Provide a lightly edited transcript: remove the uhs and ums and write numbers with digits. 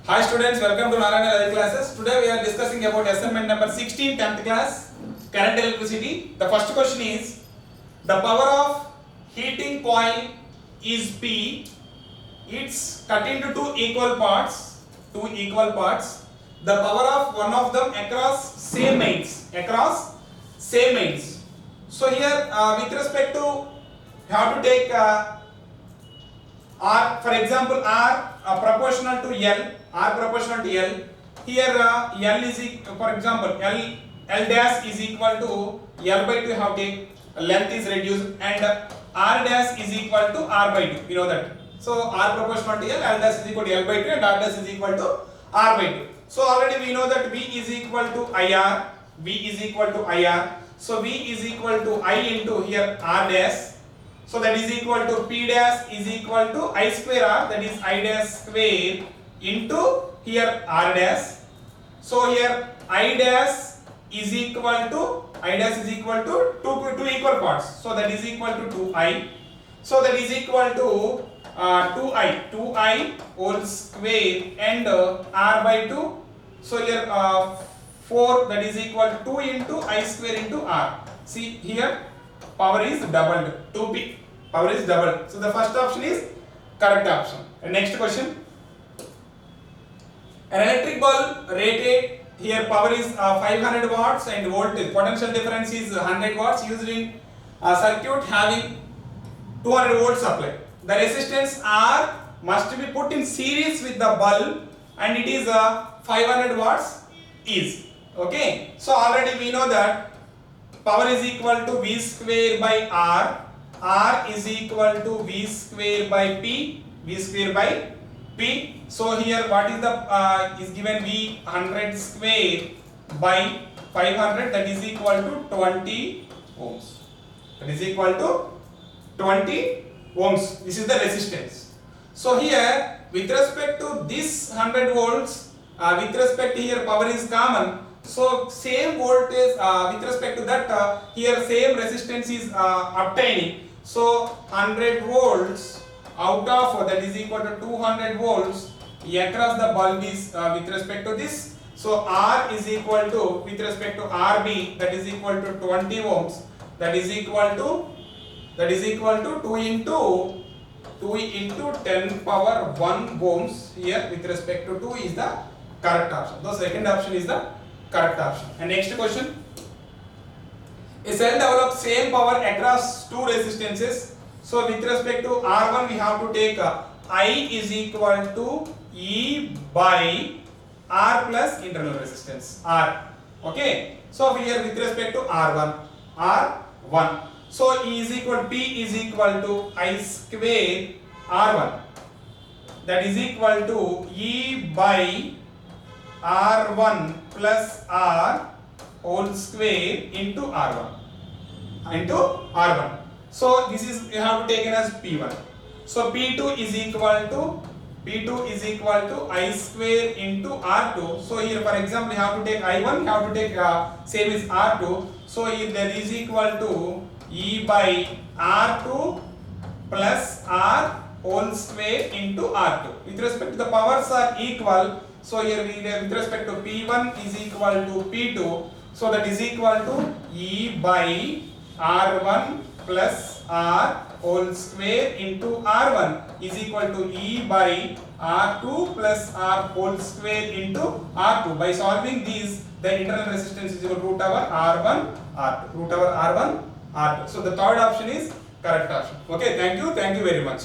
Hi students, welcome to Narayana Live Classes. Today we are discussing about assignment number 16, 10th class, current electricity. The first question is, the power of heating coil is P. It's cut into two equal parts. The power of one of them across same mains. So here, with respect to, you have to take R, for example, R proportional to L. Here L is for example L dash is equal to L by 2. Have take length is reduced, and R dash is equal to R by 2. You know that. So R proportional to L dash is equal to L by 2, and R dash is equal to R by 2. So already we know that V is equal to IR. So V is equal to I into here R dash. So that is equal to P dash is equal to I square R, that is I dash square into here R dash. So here I dash is equal to two equal parts. So that is equal to 2I. So that is equal to 2I whole square and R by 2. So here 4, that is equal to 2 into I square into R. See here power is doubled, 2P. Power is doubled. So the first option is correct option. And next question. An electric bulb rated, here power is 500 watts and voltage. Potential difference is 100 watts used in a circuit having 200 volts supply. The resistance R must be put in series with the bulb, and it is 500 watts is. Okay. So already we know that power is equal to V square by R. R is equal to V square by P. So here what is the is given V 100 square by 500, that is equal to 20 ohms. This is the resistance. So here with respect to this 100 volts, with respect to here power is common. So same voltage with respect to that here same resistance is obtaining. So 100 volts out of that is equal to 200 volts across the bulb is with respect to this. So R is equal to, with respect to RB, that is equal to 20 ohms, that is equal to 2 into 10 power 1 ohms. Here with respect to 2 is the correct option. The second option is the correct option. And next question. A cell develops same power across two resistances. So with respect to R1 we have to take I is equal to E by R plus internal resistance R. Okay. So here with respect to R1. So P is equal to I square R1, that is equal to E by R1 plus R whole square into R1. So this is you have taken as P1. So P2 is equal to I square into R2. So here for example you have to take I1, you have to take same as R2. So here that is equal to E by R2 plus R whole square into R2. With respect to the powers are equal. So here we with respect to P1 is equal to P2. So that is equal to E by R1 plus R whole square into R1 is equal to E by R2 plus R whole square into R2. By solving these, the internal resistance is equal to root over R1 R2. So the third option is correct option. Okay, thank you very much.